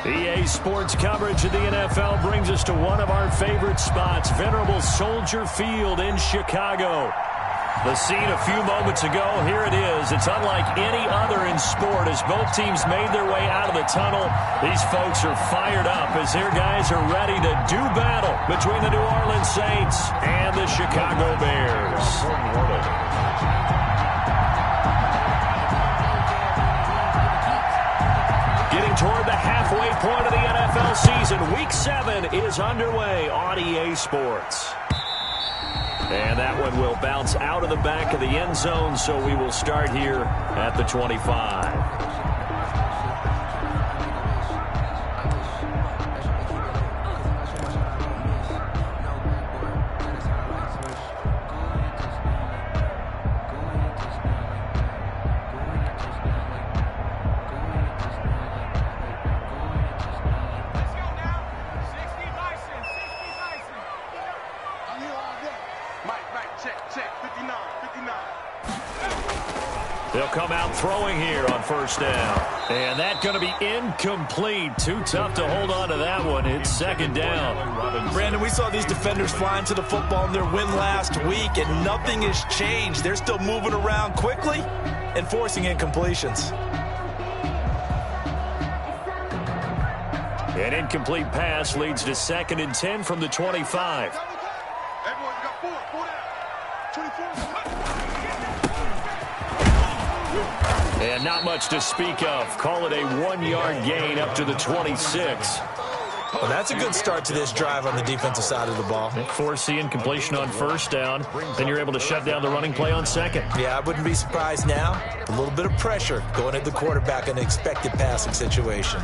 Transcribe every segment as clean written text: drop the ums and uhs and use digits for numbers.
EA Sports coverage of the NFL brings us to one of our favorite spots, venerable Soldier Field in Chicago. The scene a few moments ago, here it is. It's unlike any other in sport as both teams made their way out of the tunnel. These folks are fired up as their guys are ready to do battle between the New Orleans Saints and the Chicago Bears. Getting toward the halfway point of the NFL season, Week 7 is underway on EA Sports. And that one will bounce out of the back of the end zone, so we will start here at the 25. They'll come out throwing here on first down. And that's going to be incomplete. Too tough to hold on to that one. It's second down. Brandon, we saw these defenders flying to the football in their win last week, and nothing has changed. They're still moving around quickly and forcing incompletions. An incomplete pass leads to 2nd and 10 from the 25. And not much to speak of. Call it a 1-yard gain up to the 26. Well, that's a good start to this drive on the defensive side of the ball. Force the incompletion on first down. Then you're able to shut down the running play on second. Yeah, I wouldn't be surprised now. A little bit of pressure going at the quarterback in an expected passing situation.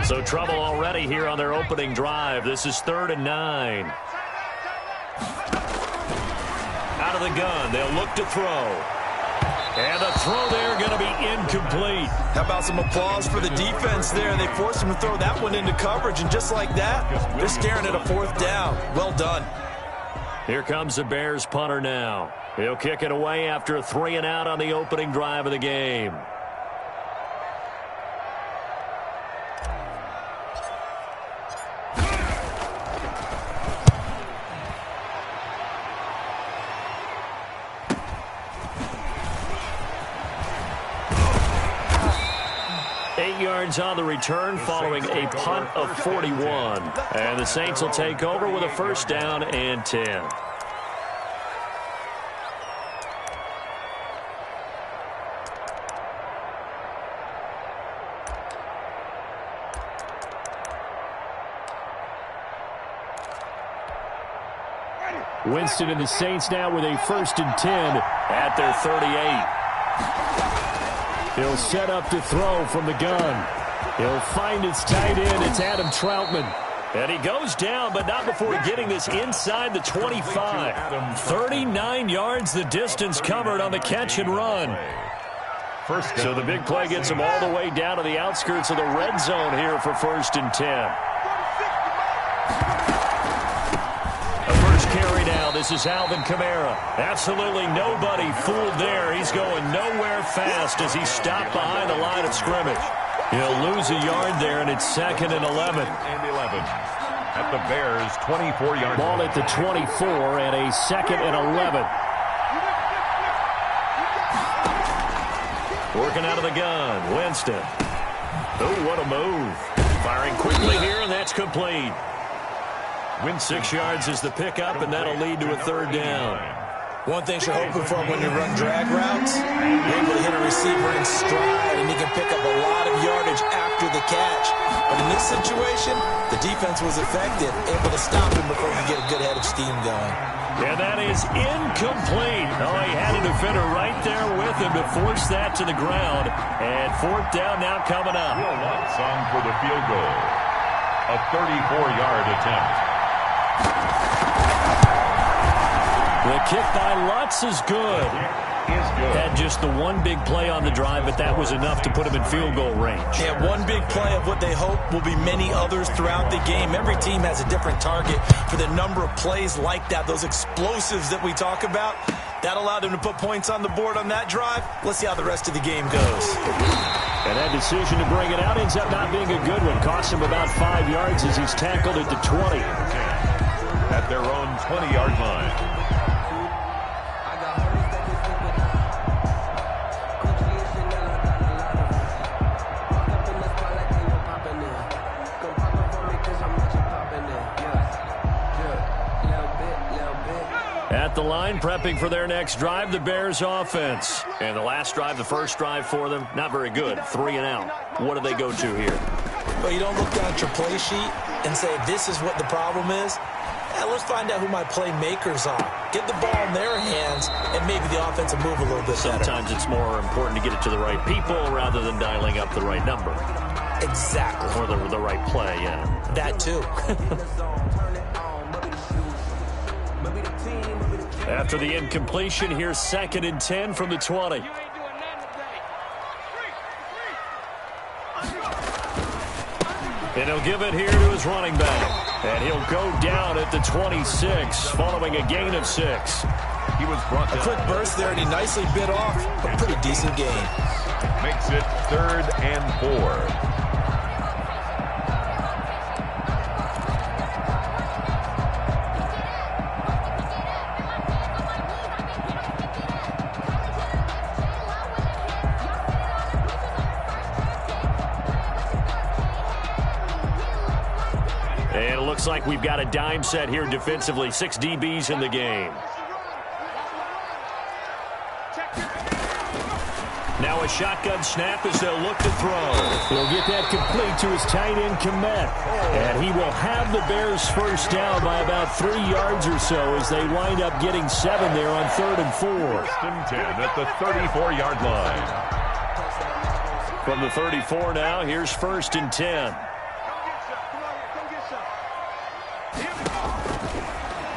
So trouble already here on their opening drive. This is 3rd and 9. Out of the gun, they'll look to throw. And the throw there going to be incomplete. How about some applause for the defense there? They forced him to throw that one into coverage, and just like that, they're staring at a 4th down. Well done. Here comes the Bears punter now. He'll kick it away after a 3-and-out on the opening drive of the game. On the return following a punt of 41. And the Saints will take over with a 1st down and 10. Winston and the Saints now with a 1st and 10 at their 38. He'll set up to throw from the gun. He'll find his tight end. It's Adam Troutman. And he goes down, but not before getting this inside the 25. 39 yards the distance covered on the catch and run. So the big play gets him all the way down to the outskirts of the red zone here for 1st and 10. Carry now. This is Alvin Kamara. Absolutely nobody fooled there. He's going nowhere fast as he stopped behind the line of scrimmage. He'll lose a yard there, and it's 2nd and 11. At the Bears' 24-yard ball at the 24 and a 2nd and 11. Working out of the gun. Winston. Oh, what a move. Firing quickly here, and that's complete. Win 6 yards is the pickup, and that'll lead to a 3rd down. One thing you're hoping for when you run drag routes, you're able to hit a receiver in stride, and he can pick up a lot of yardage after the catch. But in this situation, the defense was effective, able to stop him before he get a good head of steam going. And that is incomplete. Oh, he had a defender right there with him to force that to the ground. And 4th down now coming up. Will Watson for the field goal. A 34-yard attempt. The kick by Lutz is good. Had just the one big play on the drive, but that was enough to put him in field goal range. Yeah, one big play of what they hope will be many others throughout the game. Every team has a different target for the number of plays like that, those explosives that we talk about. That allowed him to put points on the board on that drive. Let's see how the rest of the game goes. And that decision to bring it out ends up not being a good one. Cost him about 5 yards as he's tackled at the 20. At their own 20-yard line. At the line, prepping for their next drive, the Bears offense. And the last drive, the first drive for them, not very good. 3 and out. What do they go to here? Well, you don't look down at your play sheet and say, this is what the problem is. Let's find out who my playmakers are. Get the ball in their hands, and maybe the offense will move a little bit better. Sometimes it's more important to get it to the right people rather than dialing up the right number. Exactly. Or the right play, yeah. That too. After the incompletion, here's 2nd and 10 from the 20. And he'll give it here to his running back. And he'll go down at the 26 following a gain of 6. He was brought down. A quick burst there, and he nicely bit off a pretty decent gain. Makes it 3rd and 4. Looks like we've got a dime set here defensively. 6 DBs in the game. Now a shotgun snap as they'll look to throw. He'll get that complete to his tight end, Komet. And he will have the Bears first down by about 3 yards or so as they wind up getting 7 there on 3rd and 4. 1st and 10 at the 34-yard line. From the 34 now, here's 1st and 10.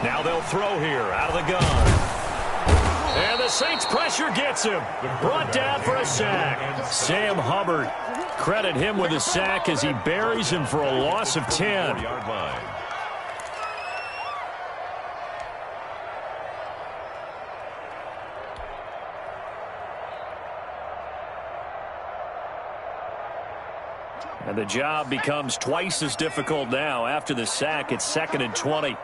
Now they'll throw here out of the gun. And the Saints pressure gets him. Brought down for a sack. Sam Hubbard. Credit him with a sack as he buries him for a loss of 10. And the job becomes twice as difficult now. After the sack, it's 2nd and 20.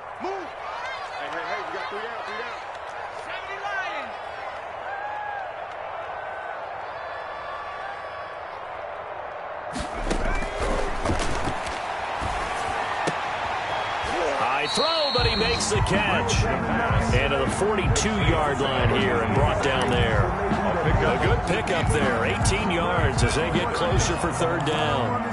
Throw, but he makes the catch. And to the 42-yard line here and brought down there. A good pickup there. 18 yards as they get closer for 3rd down.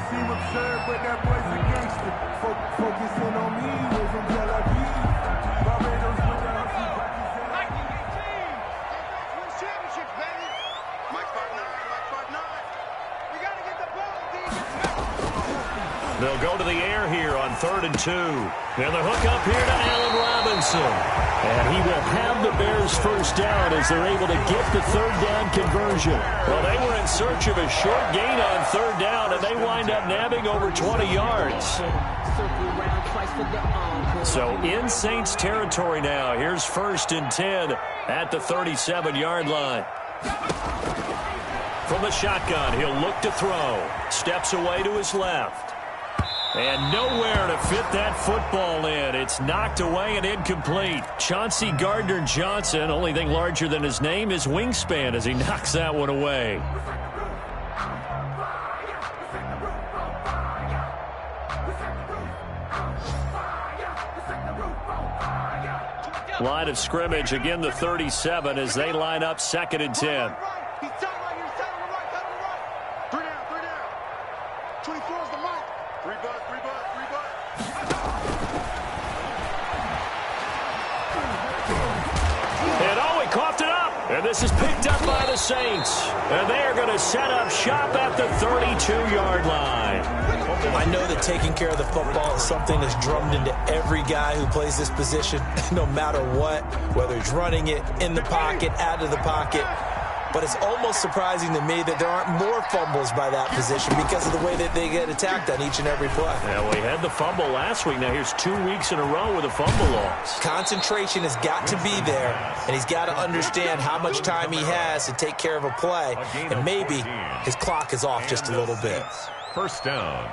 They'll go to the air here on 3rd and 2. And the hook up here to Allen Robinson. And he will have the Bears first down as they're able to get the 3rd down conversion. Well, they were in search of a short gain on 3rd down, and they wind up nabbing over 20 yards. So in Saints territory now. Here's 1st and 10 at the 37-yard line. From the shotgun, he'll look to throw. Steps away to his left. And nowhere to fit that football in. It's knocked away and incomplete. Chauncey Gardner-Johnson, only thing larger than his name is wingspan as he knocks that one away. Line of scrimmage, again the 37 as they line up 2nd and 10. And this is picked up by the Saints. And they are going to set up shop at the 32-yard line. I know that taking care of the football is something that's drummed into every guy who plays this position, no matter what, whether he's running it, in the pocket, out of the pocket. But it's almost surprising to me that there aren't more fumbles by that position because of the way that they get attacked on each and every play. Yeah, we had the fumble last week. Now here's 2 weeks in a row with a fumble loss. Concentration has got to be there, and he's got to understand how much time he has to take care of a play, and maybe his clock is off just a little bit. First down.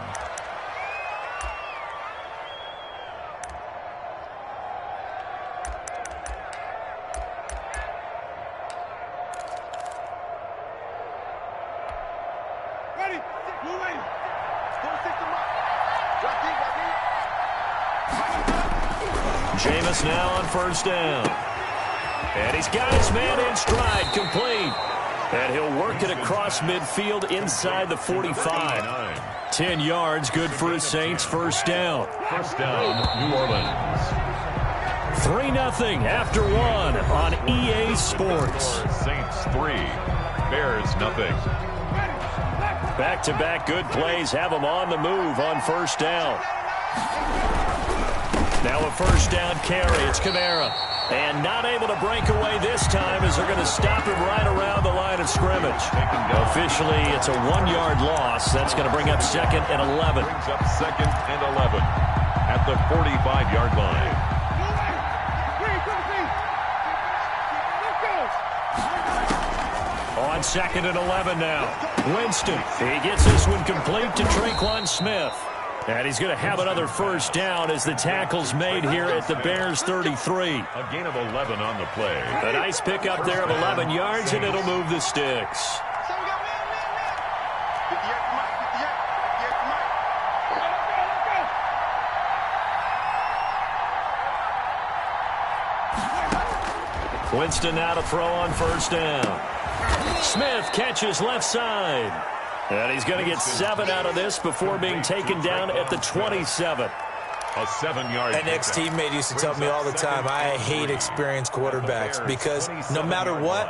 Jameis now on first down. And he's got his man in stride, complete. And he'll work it across midfield inside the 45. 10 yards, good for his Saints, first down. First down, New Orleans. 3-0 after one on EA Sports. Saints 3, Bears 0. Back-to-back good plays have them on the move on first down. Now a first down carry. It's Kamara. And not able to break away this time as they're going to stop him right around the line of scrimmage. Officially, it's a 1-yard loss. That's going to bring up 2nd and 11. Brings up 2nd and 11 at the 45-yard line. On 2nd and 11 now. Winston. He gets this one complete to Tre'Quan Smith. And he's going to have another first down as the tackle's made here at the Bears 33. A gain of 11 on the play. A nice pickup there of 11 yards, and it'll move the sticks. Winston now to throw on first down. Smith catches left side. And he's going to get 7 out of this before being taken down at the 27. A 7-yard. An ex-teammate used to tell me all the time, I hate experienced quarterbacks because no matter what,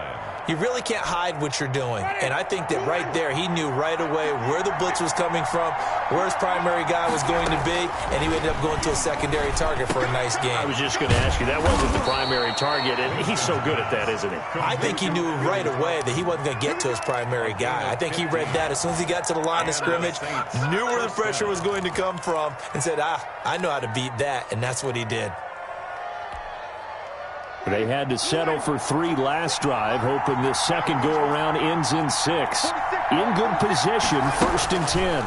you really can't hide what you're doing. And I think that right there, he knew right away where the blitz was coming from, where his primary guy was going to be, and he ended up going to a secondary target for a nice game. I was just going to ask you, that wasn't the primary target, and he's so good at that, isn't he? I think he knew right away that he wasn't going to get to his primary guy. I think he read that as soon as he got to the line of scrimmage, knew where the pressure was going to come from, and said, I know how to beat that, and that's what he did. They had to settle for 3 last drive, hoping this second go-around ends in 6. In good position, 1st and 10.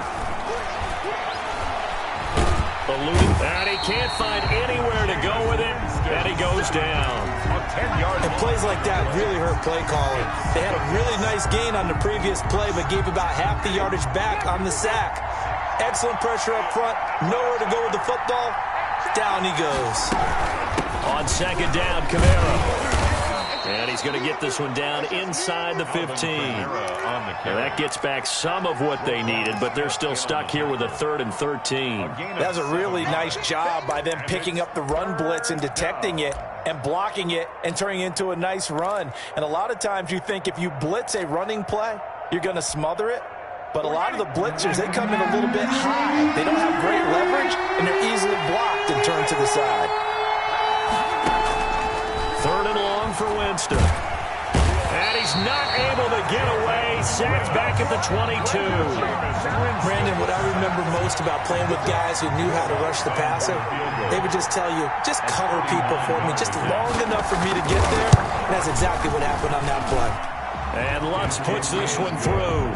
And he can't find anywhere to go with it, and he goes down. And plays like that really hurt play calling. They had a really nice gain on the previous play, but gave about half the yardage back on the sack. Excellent pressure up front, nowhere to go with the football. Down he goes. On 2nd down, Kamara. And he's going to get this one down inside the 15. And that gets back some of what they needed, but they're still stuck here with a 3rd and 13. That was a really nice job by them picking up the run blitz and detecting it and blocking it and turning it into a nice run. And a lot of times you think if you blitz a running play, you're going to smother it. But a lot of the blitzers, they come in a little bit high. They don't have great leverage, and they're easily blocked and turned to the side. 3rd and long for Winston. And he's not able to get away. Sacked back at the 22. Brandon, what I remember most about playing with guys who knew how to rush the passer, they would just tell you, just cover people for me, just long enough for me to get there. And that's exactly what happened on that play. And Lutz puts this one through.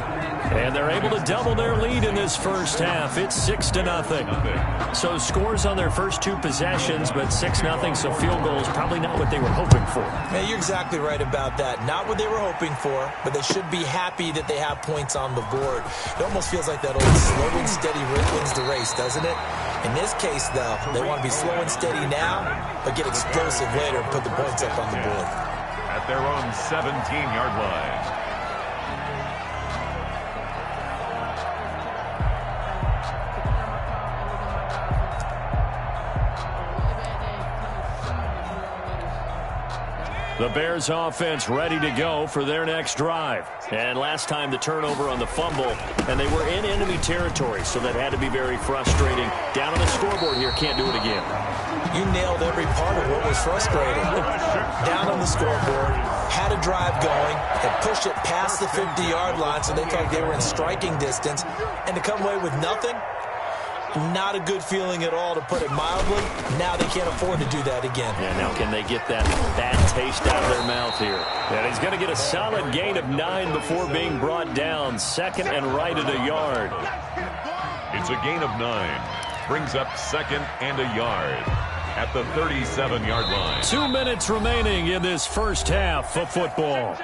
And they're able to double their lead in this first half. It's 6-0. So scores on their first 2 possessions, but 6-0, so field goals probably not what they were hoping for. Yeah, you're exactly right about that. Not what they were hoping for, but they should be happy that they have points on the board. It almost feels like that old slow and steady wins the race, doesn't it? In this case, though, they want to be slow and steady now, but get explosive later and put the points up on the board. At their own 17-yard line. The Bears offense ready to go for their next drive. And last time the turnover on the fumble, and they were in enemy territory, so that had to be very frustrating. Down on the scoreboard here, can't do it again. You nailed every part of what was frustrating. Down on the scoreboard, had a drive going, and pushed it past the 50-yard line, so they felt like they were in striking distance, and to come away with nothing, not a good feeling at all, to put it mildly. Now they can't afford to do that again. Yeah, now can they get that bad taste out of their mouth here? And he's going to get a solid gain of 9 before being brought down. Second and right at a yard. It's a gain of 9. Brings up second and a yard at the 37-yard line. 2 minutes remaining in this first half of football.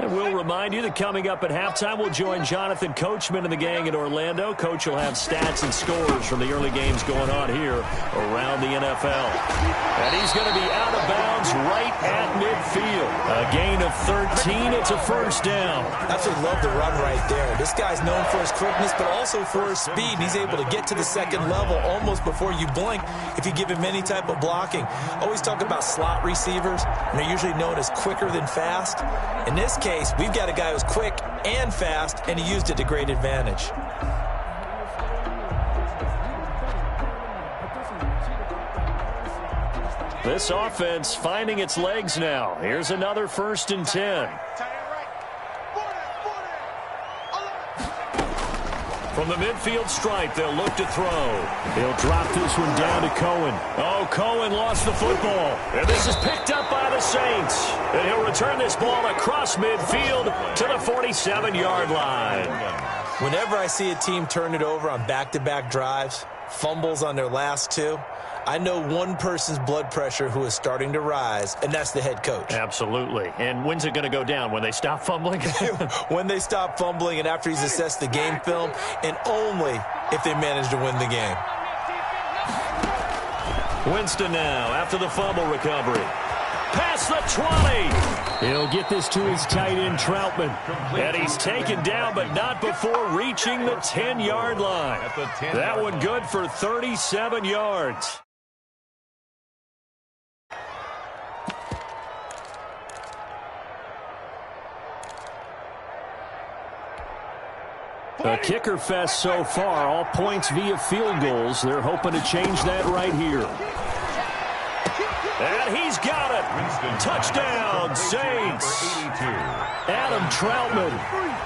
And we'll remind you that coming up at halftime, we'll join Jonathan Coachman and the gang in Orlando. Coach will have stats and scores from the early games going on here around the NFL. And he's going to be out of bounds right at midfield. A gain of 13. It's a first down. Absolutely love the run right there. This guy's known for his quickness, but also for his speed. And he's able to get to the second level almost before you blink if you give him any type of blocking. Always talk about slot receivers, and they're usually known as quicker than fast. In this case, we've got a guy who's quick and fast, and he used it to great advantage. This offense finding its legs now. Here's another 1st and 10. From the midfield stripe, they'll look to throw. He'll drop this one down to Cohen. Oh, Cohen lost the football. And this is picked up by the Saints. And he'll return this ball across midfield to the 47-yard line. Whenever I see a team turn it over on back-to-back drives, fumbles on their last two, I know one person's blood pressure who is starting to rise, and that's the head coach. Absolutely. And when's it going to go down? When they stop fumbling? When they stop fumbling and after he's assessed the game film, and only if they manage to win the game. Winston now after the fumble recovery. Past the 20. He'll get this to his tight end, Troutman. And he's taken down, but not before reaching the 10-yard line. That one good for 37 yards. A kicker fest so far, all points via field goals. They're hoping to change that right here. And he's got it. Touchdown, Saints. Adam Troutman,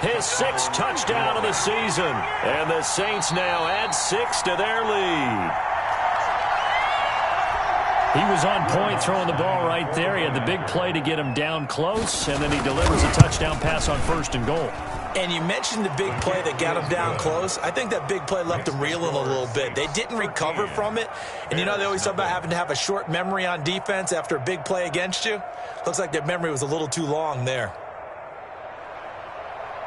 his 6th touchdown of the season. And the Saints now add 6 to their lead. He was on point throwing the ball right there. He had the big play to get him down close, and then he delivers a touchdown pass on 1st and goal. And you mentioned the big play that got him down close. I think that big play left him reeling a little bit. They didn't recover from it. And, you know, they always talk about having to have a short memory on defense after a big play against you. Looks like their memory was a little too long there.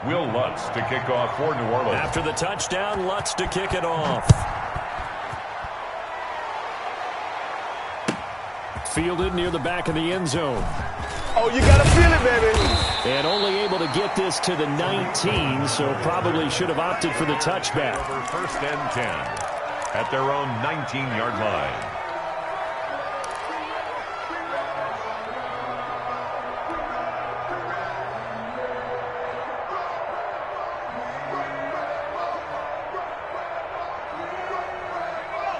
Will Lutz to kick off for New Orleans. After the touchdown, Lutz to kick it off. Fielded near the back of the end zone. Oh, you got to feel it, baby. And only able to get this to the 19, so probably should have opted for the touchback. Over 1st and 10 at their own 19-yard line.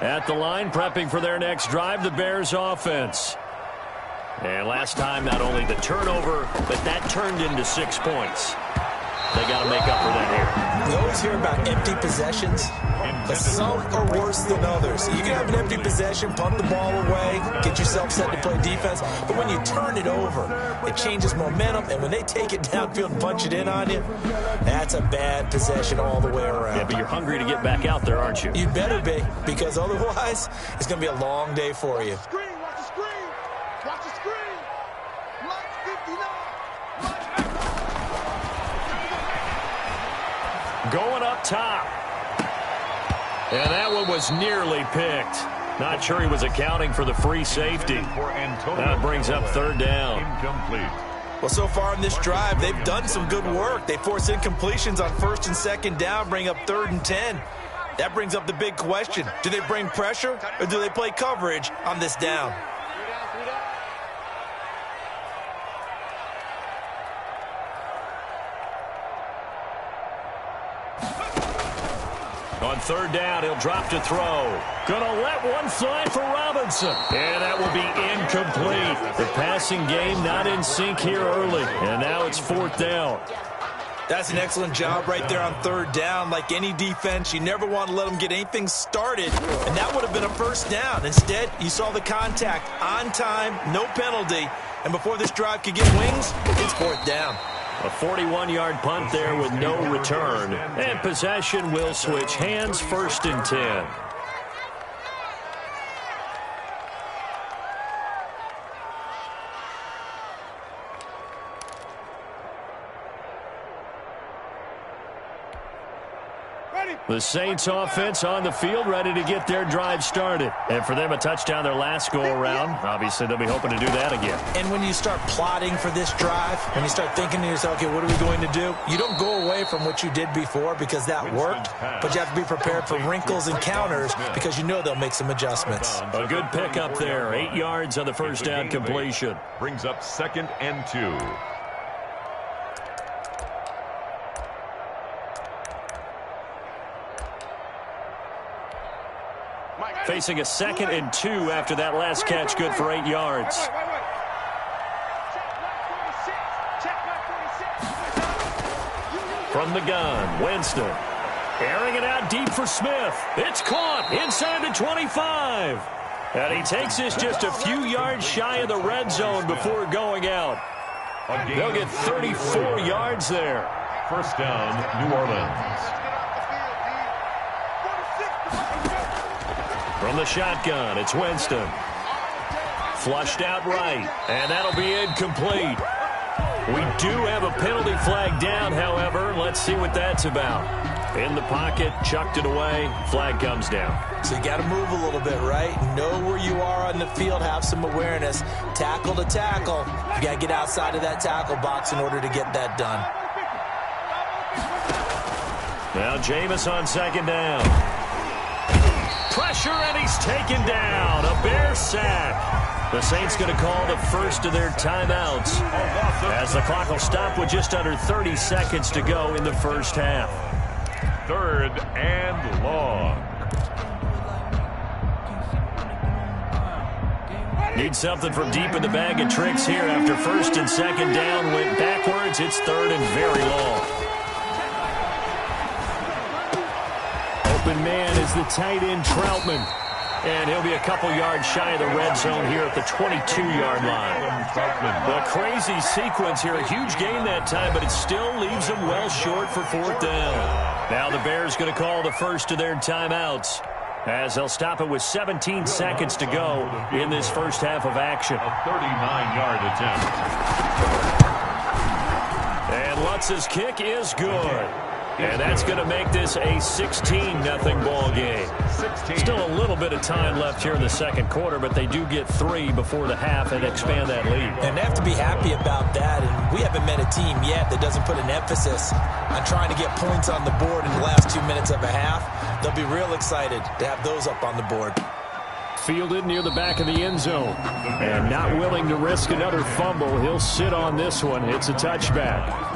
At the line, prepping for their next drive, the Bears offense. And last time, not only the turnover, but that turned into 6 points. They got to make up for that here. You always hear about empty possessions, but some are worse than others. You can have an empty possession, punt the ball away, get yourself set to play defense, but when you turn it over, it changes momentum, and when they take it downfield and punch it in on you, that's a bad possession all the way around. Yeah, but you're hungry to get back out there, aren't you? You better be, because otherwise, it's going to be a long day for you. Watch the screen. Watch the screen. going up top. And that one was nearly picked. Not sure he was accounting for the free safety. That brings up third down. Incomplete. Well, so far in this drive, they've done some good work. They force incompletions on first and second down, bring up 3rd and 10. That brings up the big question. Do they bring pressure or do they play coverage on this down? On third down, he'll drop to throw. Gonna let one fly for Robinson. And that will be incomplete. The passing game not in sync here early. And now it's 4th down. That's an excellent job right there on third down. Like any defense, you never want to let them get anything started. And that would have been a first down. Instead, you saw the contact on time, no penalty. And before this drive could get wings, it's 4th down. A 41-yard punt there with no return. And possession will switch hands, 1st and 10. The Saints offense on the field, ready to get their drive started. And for them, a touchdown their last go-around. Obviously, they'll be hoping to do that again. And when you start plotting for this drive, when you start thinking to yourself, okay, what are we going to do? You don't go away from what you did before because that worked, but you have to be prepared for wrinkles and counters because you know they'll make some adjustments. A good pickup there. 8 yards on the first down completion. Brings up 2nd and 2. Facing a 2nd and 2 after that last catch, good for 8 yards. From the gun, Winston. Airing it out deep for Smith. It's caught inside the 25. And he takes this just a few yards shy of the red zone before going out. They'll get 34 yards there. First down, New Orleans. From the shotgun, it's Winston. Flushed out right, and that'll be incomplete. We do have a penalty flag down, however. Let's see what that's about. In the pocket, chucked it away, flag comes down. So you got to move a little bit, right? Know where you are on the field, have some awareness. Tackle to tackle. You got to get outside of that tackle box in order to get that done. Now Jameis on 2nd down. Pressure, and he's taken down. A Bear sack. The Saints going to call the first of their timeouts as the clock will stop with just under 30 seconds to go in the first half. 3rd and long. Need something from deep in the bag of tricks here after 1st and 2nd down went backwards. It's 3rd and very long. Open man is the tight end Troutman. And he'll be a couple yards shy of the red zone here at the 22-yard line. A crazy sequence here. A huge gain that time, but it still leaves them well short for 4th down. Now the Bears going to call the first of their timeouts as they'll stop it with 17 seconds to go in this first half of action. A 39-yard attempt. And Lutz's kick is good. And that's going to make this a 16-0 ball game. Still a little bit of time left here in the second quarter, but they do get 3 before the half and expand that lead. And they have to be happy about that. And we haven't met a team yet that doesn't put an emphasis on trying to get points on the board in the last 2 minutes of a half. They'll be real excited to have those up on the board. Fielded near the back of the end zone. And not willing to risk another fumble. He'll sit on this one. It's a touchback.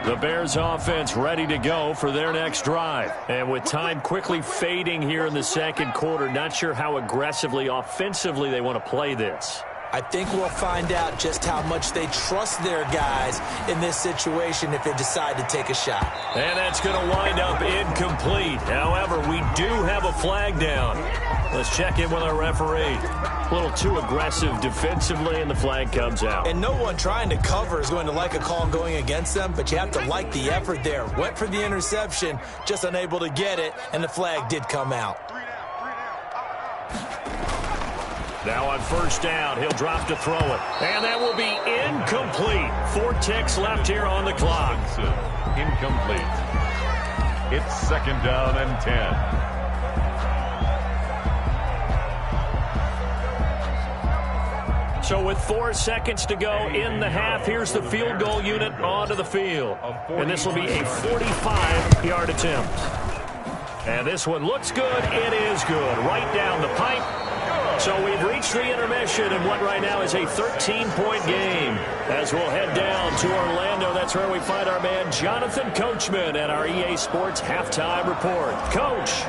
The Bears offense ready to go for their next drive. And with time quickly fading here in the second quarter, not sure how aggressively, offensively they want to play this. I think we'll find out just how much they trust their guys in this situation if they decide to take a shot. And that's going to wind up incomplete. However, we do have a flag down. Let's check in with our referee. A little too aggressive defensively, and the flag comes out. And no one trying to cover is going to like a call going against them, but you have to like the effort there. Went for the interception, just unable to get it, and the flag did come out. Now on first down, he'll drop to throw it. And that will be incomplete. 4 ticks left here on the clock. Incomplete. It's second down and 10. So with 4 seconds to go in the half, here's the field goal unit onto the field. And this will be a 45-yard attempt. And this one looks good. It is good. Right down the pipe. So we've reached the intermission in what right now is a 13-point game. As we'll head down to Orlando, that's where we find our man Jonathan Coachman at our EA Sports Halftime Report. Coach.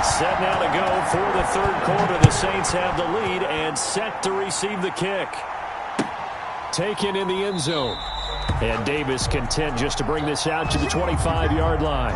Set now to go for the third quarter. The Saints have the lead and set to receive the kick. Taken in the end zone. And Davis content just to bring this out to the 25-yard line.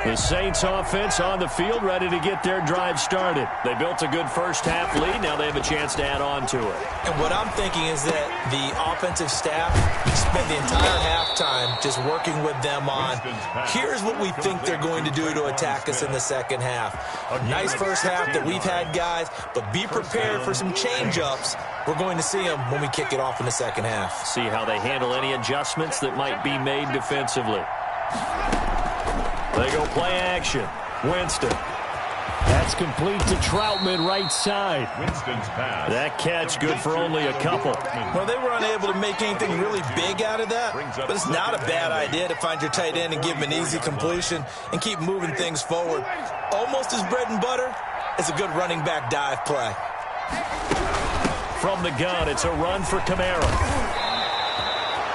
The Saints offense on the field, ready to get their drive started. They built a good first-half lead. Now they have a chance to add on to it. And what I'm thinking is that the offensive staff spent the entire halftime just working with them on, here's what we think they're going to do to attack us in the second half. A nice first half that we've had, guys, but be prepared for some change-ups. We're going to see them when we kick it off in the second half. See how they handle any adjustments that might be made defensively. They go play action. Winston. That's complete to Troutman right side. Winston's pass. That catch good for only a couple. Well, they were unable to make anything really big out of that, but it's not a bad idea to find your tight end and give him an easy completion and keep moving things forward. Almost as bread and butter as a good running back dive play. From the gun, it's a run for Kamara.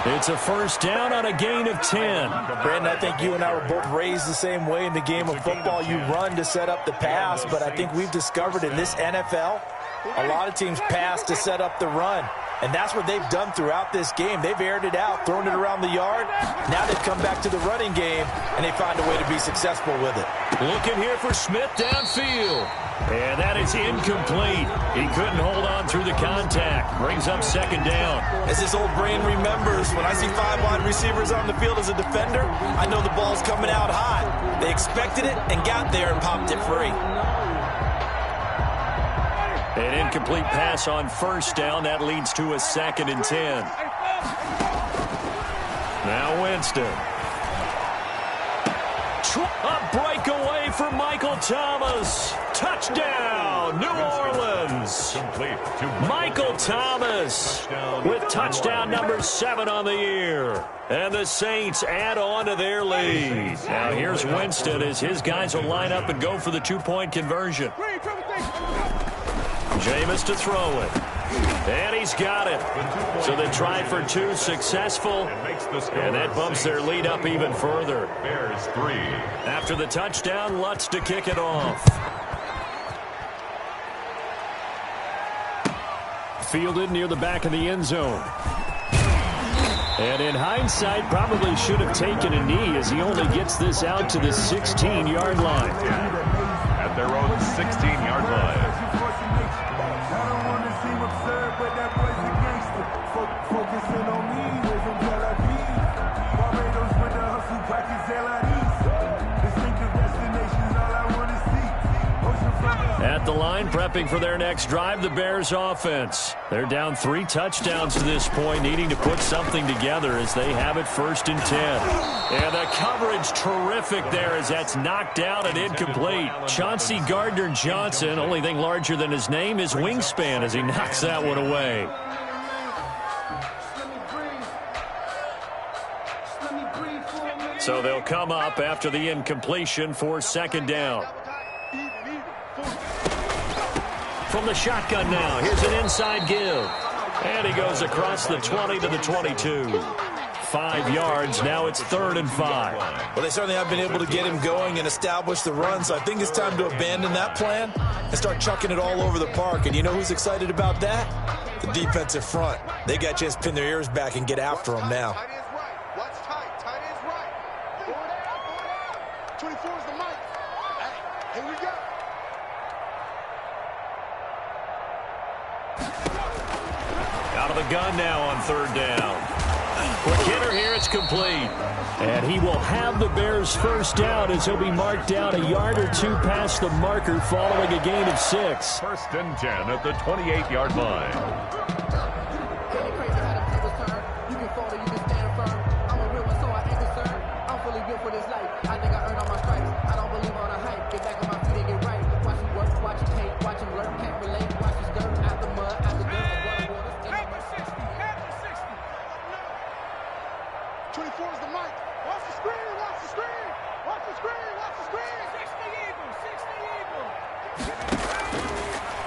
It's a first down on a gain of 10. Brandon, I think you and I were both raised the same way in the game of football. You run to set up the pass, but I think we've discovered in this NFL, a lot of teams pass to set up the run. And that's what they've done throughout this game. They've aired it out, thrown it around the yard. Now they've come back to the running game, and they find a way to be successful with it. Looking here for Smith downfield. And that is incomplete. He couldn't hold on through the contact. Brings up second down. As this old brain remembers, when I see 5 wide receivers on the field as a defender, I know the ball's coming out hot. They expected it and got there and popped it free. An incomplete pass on first down. That leads to a 2nd and 10. Now Winston. A breakaway for Michael Thomas. Touchdown, New Orleans. Michael Thomas with touchdown number 7 on the year. And the Saints add on to their lead. Now here's Winston as his guys will line up and go for the 2-point conversion. Jameis to throw it. And he's got it. So they tried for 2, successful. And that bumps their lead up even further. Bears 3. After the touchdown, Lutz to kick it off. Fielded near the back of the end zone. And in hindsight, probably should have taken a knee as he only gets this out to the 16-yard line. At their own 16-yard line. At the line, prepping for their next drive, the Bears offense. They're down 3 touchdowns to this point, needing to put something together as they have it 1st and 10. And the coverage terrific there as that's knocked down and incomplete. Chauncey Gardner-Johnson, only thing larger than his name is wingspan as he knocks that one away. So they'll come up after the incompletion for 2nd down. from the shotgun now. Here's an inside give. And he goes across the 20 to the 22. 5 yards. Now it's 3rd and 5. Well, they certainly have been able to get him going and establish the run, so I think it's time to abandon that plan and start chucking it all over the park. And you know who's excited about that? The defensive front. They got a chance to pin their ears back and get after him now. Tight end's right. What's tight? Tight end's right. Forward out. 24 is the mic. Hey, here we go. Out of the gun now on 3rd down. Quick hitter here, it's complete. And he will have the Bears' first down as he'll be marked down a yard or 2 past the marker following a gain of 6. 1st and 10 at the 28-yard line.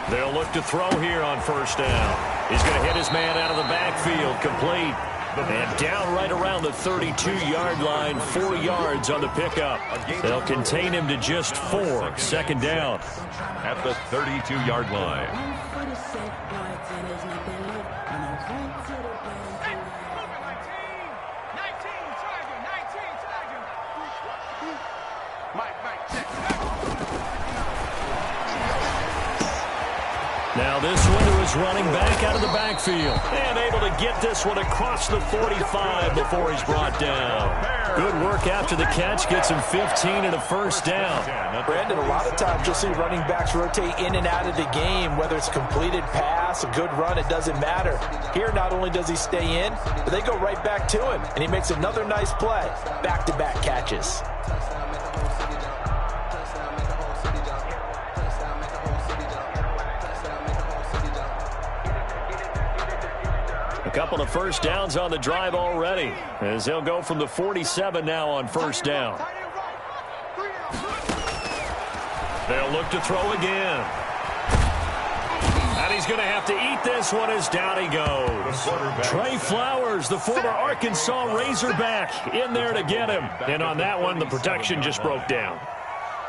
They'll look to throw here on 1st down. He's going to hit his man out of the backfield, complete. And down right around the 32-yard line, 4 yards on the pickup. They'll contain him to just 4. 2nd down. At the 32-yard line. Now this one is running back out of the backfield. And able to get this one across the 45 before he's brought down. Good work after the catch. Gets him 15 and a 1st down. Brandon, a lot of times you'll see running backs rotate in and out of the game, whether it's a completed pass, a good run, it doesn't matter. Here, not only does he stay in, but they go right back to him. And he makes another nice play. Back-to-back catches. Couple of 1st downs on the drive already, as they'll go from the 47 now on 1st down. They'll look to throw again. And he's going to have to eat this one as down he goes. Trey Flowers, the former Arkansas Razorback, in there to get him. And on that one, the protection just broke down.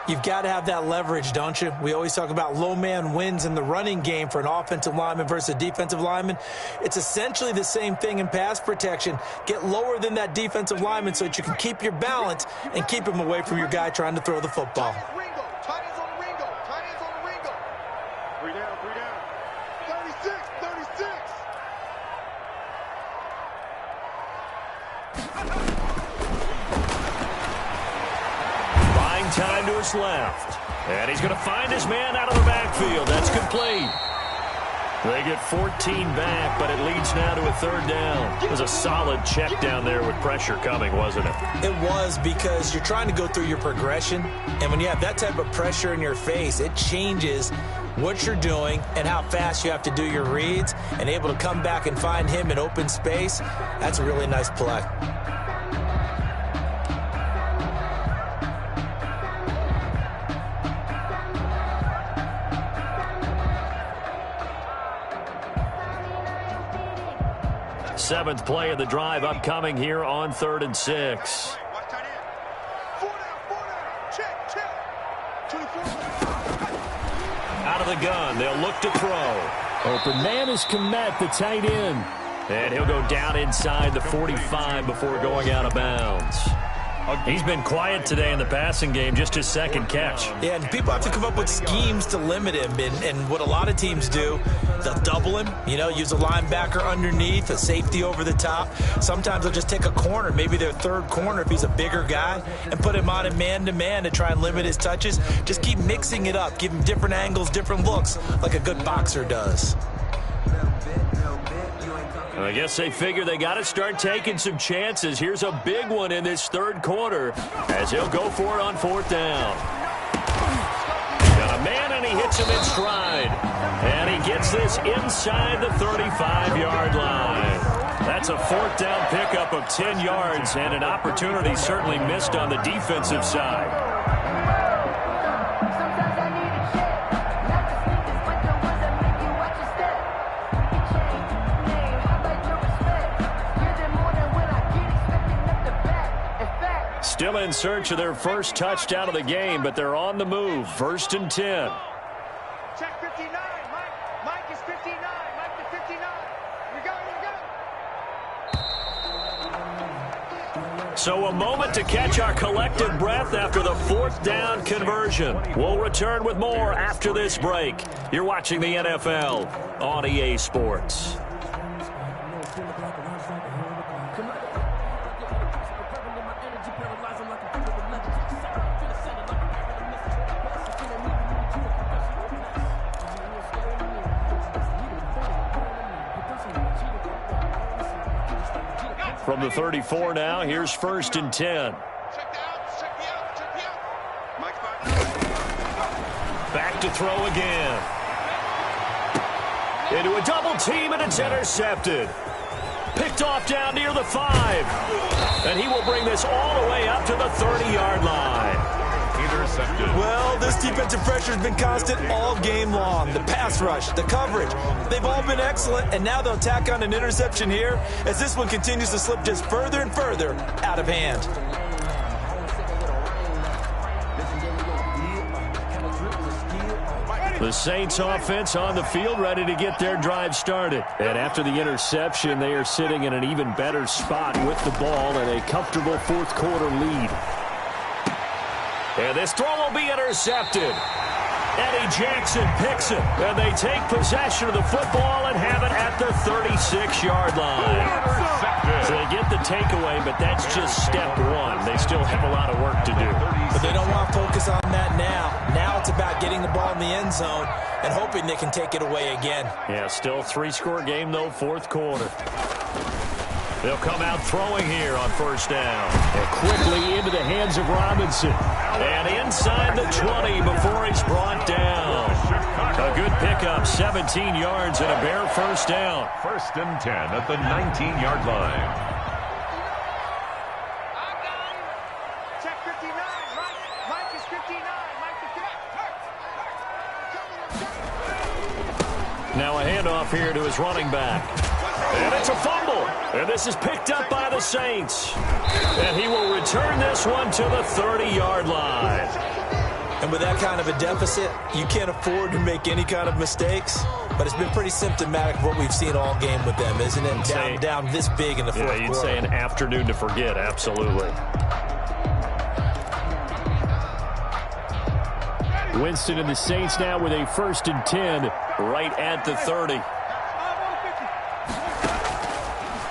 You've got to have that leverage, don't you? We always talk about low man wins in the running game for an offensive lineman versus a defensive lineman. It's essentially the same thing in pass protection. Get lower than that defensive lineman so that you can keep your balance and keep him away from your guy trying to throw the football. Tight ends on the Ringo. Tight ends on the Ringo. 3 down, 3 down. 36, 36. Time to his left. And he's going to find his man out of the backfield. That's complete. They get 14 back, but it leads now to a 3rd down. It was a solid check down there with pressure coming, wasn't it? It was, because you're trying to go through your progression, and when you have that type of pressure in your face, it changes what you're doing and how fast you have to do your reads, and able to come back and find him in open space. That's a really nice play. Seventh play of the drive upcoming here on 3rd and 6. Out of the gun, they'll look to throw. Open man is Kmet, the tight end. And he'll go down inside the 45 before going out of bounds. He's been quiet today in the passing game, just his 2nd catch. Yeah, and people have to come up with schemes to limit him. And what a lot of teams do, they'll double him, use a linebacker underneath, a safety over the top. Sometimes they'll just take a corner, maybe their 3rd corner if he's a bigger guy, and put him on a man-to-man to try and limit his touches. Just keep mixing it up, give him different angles, different looks, like a good boxer does. I guess they figure they got to start taking some chances. Here's a big one in this 3rd quarter as he'll go for it on 4th down. Got a man, and he hits him in stride. And he gets this inside the 35-yard line. That's a 4th down pickup of 10 yards and an opportunity certainly missed on the defensive side. Still in search of their first touchdown of the game, but they're on the move. 1st and 10. Check 59. Mike is 59. Mike to 59. You go. So a moment to catch our collective breath after the 4th down conversion. We'll return with more after this break. You're watching the NFL on EA Sports. From the 34 now, here's 1st and 10. Back to throw again. Into a double team, and it's intercepted. Picked off down near the 5. And he will bring this all the way up to the 30-yard line. Intercepted. Well, this defensive pressure has been constant all game long. The pass rush, the coverage, they've all been excellent, and now they'll tack on an interception here as this one continues to slip just further and further out of hand. The Saints offense on the field, ready to get their drive started. And after the interception, they are sitting in an even better spot with the ball and a comfortable 4th quarter lead. And this throw will be intercepted. Eddie Jackson picks it, and they take possession of the football and have it at the 36-yard line. So they get the takeaway, but that's just step 1. They still have a lot of work to do. But they don't want to focus on that now. Now it's about getting the ball in the end zone and hoping they can take it away again. Yeah, still 3-score game, though, 4th quarter. They'll come out throwing here on 1st down. And quickly into the hands of Robinson. And inside the 20 before he's brought down. A good pickup, 17 yards and a bare 1st down. 1st and 10 at the 19-yard line. Check 59. Mike is 59. Mike to 50. Now a handoff here to his running back. And it's a fumble. And this is picked up by the Saints. And he will return this one to the 30-yard line. And with that kind of a deficit, you can't afford to make any kind of mistakes. But it's been pretty symptomatic of what we've seen all game with them, isn't it? Down this big in the 4th quarter. Yeah, you'd say an afternoon to forget, absolutely. Winston and the Saints now with a 1st and 10 right at the 30.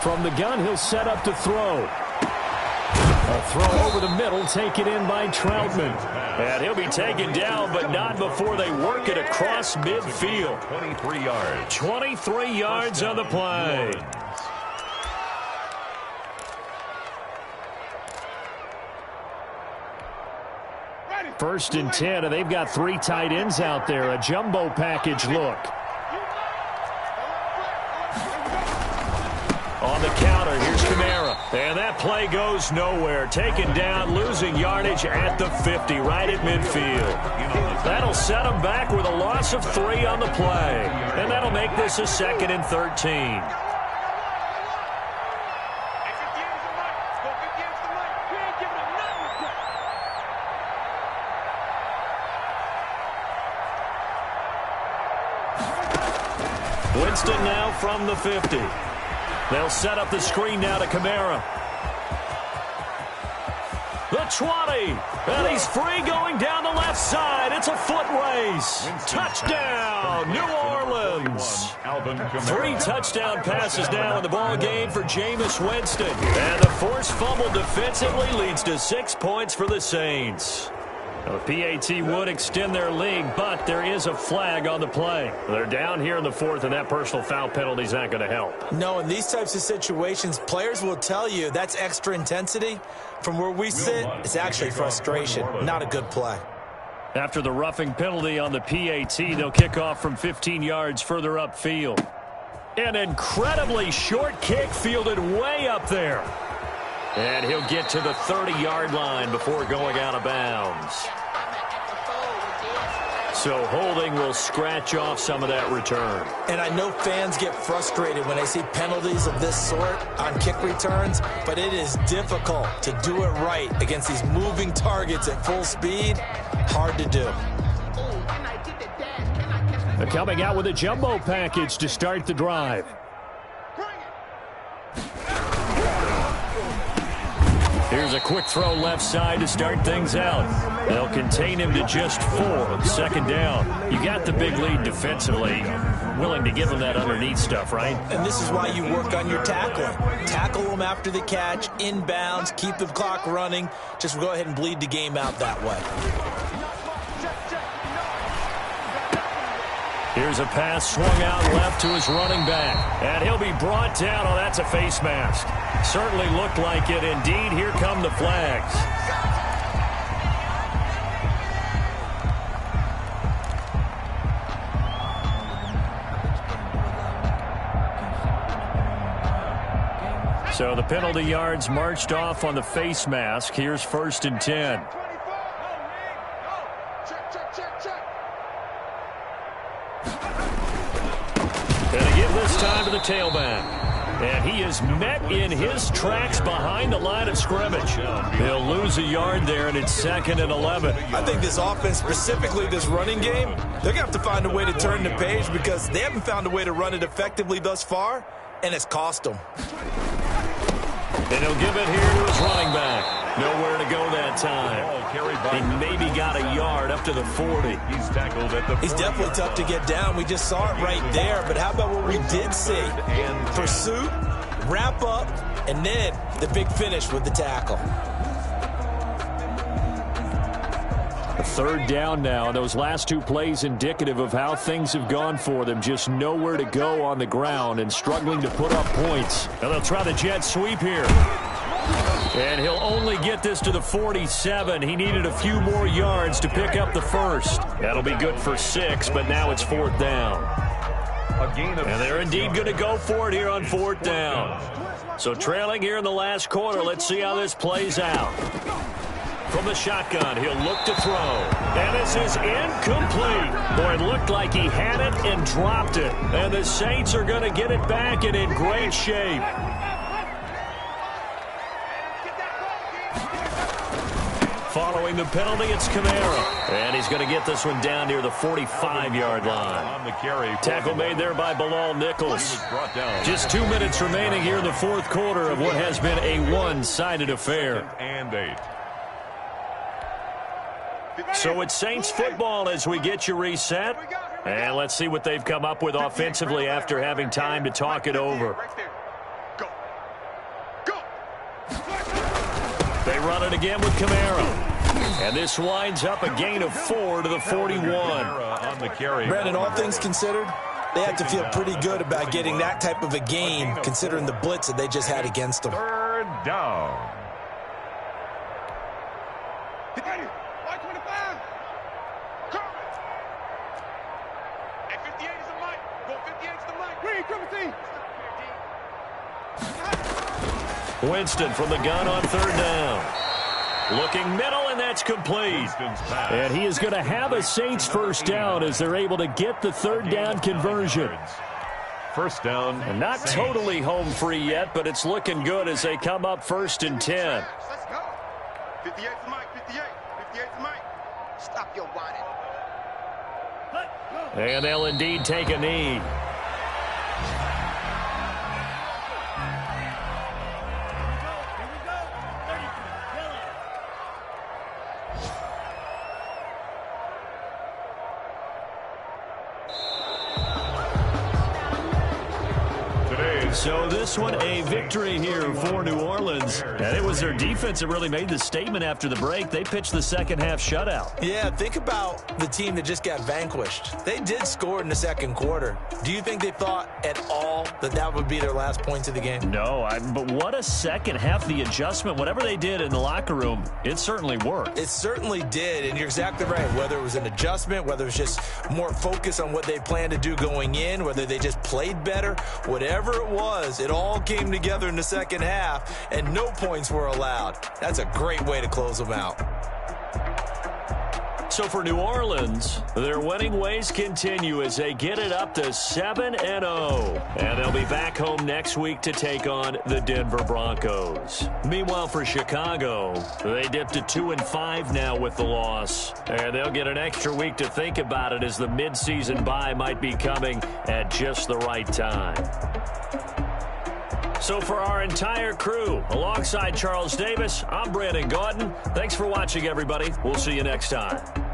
From the gun, he'll set up to throw. A throw over the middle, taken in by Troutman. And he'll be taken down, but not before they work it across midfield. 23 yards. 23 yards on the play. First and 10, and they've got 3 tight ends out there. A jumbo package look. On the counter, here's Kamara. And that play goes nowhere. Taken down, losing yardage at the 50, right at midfield. That'll set them back with a loss of 3 on the play. And that'll make this a 2nd and 13. Winston now from the 50. They'll set up the screen now to Kamara. The 20. And he's free going down the left side. It's a foot race. Touchdown, New Orleans. 3 touchdown passes now in the ball game for Jameis Winston. And the forced fumble defensively leads to 6 points for the Saints. The PAT would extend their lead, but there is a flag on the play. They're down here in the 4th, and that personal foul penalty is not going to help. No, in these types of situations, players will tell you that's extra intensity. From where we sit, it's actually frustration. Not a good play. After the roughing penalty on the PAT, they'll kick off from 15 yards further upfield. An incredibly short kick fielded way up there. And he'll get to the 30-yard line before going out of bounds. So holding will scratch off some of that return. And I know fans get frustrated when they see penalties of this sort on kick returns, but it is difficult to do it right against these moving targets at full speed. Hard to do. They're coming out with a jumbo package to start the drive. Here's a quick throw left side to start things out. They'll contain him to just 4. Second down. You got the big lead defensively. Willing to give him that underneath stuff, right? And this is why you work on your tackling. Tackle them after the catch, inbounds, keep the clock running. Just go ahead and bleed the game out that way. Here's a pass swung out left to his running back. And he'll be brought down. Oh, that's a face mask. Certainly looked like it. Indeed, here come the flags. So the penalty yards marched off on the face mask. Here's 1st and 10. And again this time to the tailback. And he is met in his tracks behind the line of scrimmage. He'll lose a yard there, and it's 2nd and 11. I think this offense, specifically this running game, they're going to have to find a way to turn the page because they haven't found a way to run it effectively thus far, and it's cost them. And he'll give it here to his running back. Nowhere to go that time. He maybe got a yard up to the 40. He's tackled at the 40. He's definitely tough to get down. We just saw it right there. But how about what we did see? Pursuit, wrap up, and then the big finish with the tackle. 3rd down now. Those last 2 plays indicative of how things have gone for them. Just nowhere to go on the ground and struggling to put up points. Now they'll try the jet sweep here. And he'll only get this to the 47. He needed a few more yards to pick up the 1st. That'll be good for 6, but now it's 4th down. And they're indeed going to go for it here on 4th down. So trailing here in the last quarter. Let's see how this plays out. From the shotgun, he'll look to throw. And this is incomplete. Boy, it looked like he had it and dropped it. And the Saints are going to get it back and in great shape. Following the penalty, it's Kamara. And he's going to get this one down near the 45-yard line. On the carry. Tackle made there by Bilal Nichols. Just 2 minutes remaining here in the 4th quarter of what has been a one-sided affair. And 8. So it's Saints football as we get you reset. And let's see what they've come up with offensively after having time to talk it over. They run it again with Kamara. And this winds up a gain of 4 to the 41. On the carry. Brandon, all things considered, they have to feel pretty good about getting that type of a gain considering the blitz that they just had against them. 3rd down. Winston from the gun on 3rd down. Looking middle, and that's complete. And he is going to have a Saints 1st down as they're able to get the 3rd down conversion. 1st down. And not totally home free yet, but it's looking good as they come up 1st and 10. Let's go. 58's Mike, 58. 58's Mike. Stop your whining. And they'll indeed take a knee. So this one a victory here for New Orleans. And it was their defense that really made the statement after the break. They pitched the second half shutout. Yeah, think about the team that just got vanquished. They did score in the 2nd quarter. Do you think they thought at all that that would be their last points of the game? No, but what a second half. The adjustment, whatever they did in the locker room, it certainly worked. It certainly did, and you're exactly right. Whether it was an adjustment, whether it was just more focus on what they planned to do going in, whether they just played better, whatever it was, it all came together in the 2nd half, and no points were allowed. That's a great way to close them out. So for New Orleans, their winning ways continue as they get it up to 7-0. And they'll be back home next week to take on the Denver Broncos. Meanwhile, for Chicago, they dipped to 2-5 now with the loss. And they'll get an extra week to think about it as the midseason bye might be coming at just the right time. So for our entire crew, alongside Charles Davis, I'm Brandon Gaudin. Thanks for watching, everybody. We'll see you next time.